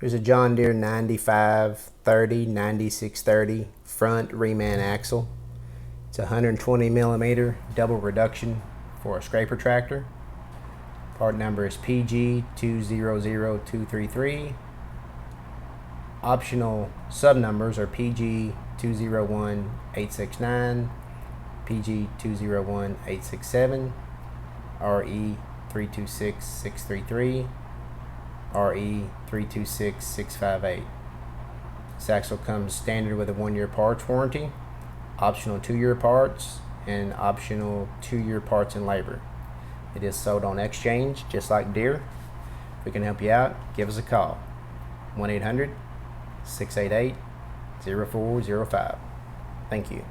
Here's a John Deere 9530 9630 front reman axle. It's 120 millimeter double reduction for a scraper tractor. Part number is PG200233. Optional sub numbers are PG201869, PG201867, RE326633, RE326658. This axle comes standard with a 1-year parts warranty, optional 2-year parts, and optional 2-year parts and labor. It is sold on exchange, just like Deere. If we can help you out, give us a call. 1-800-688-0405. Thank you.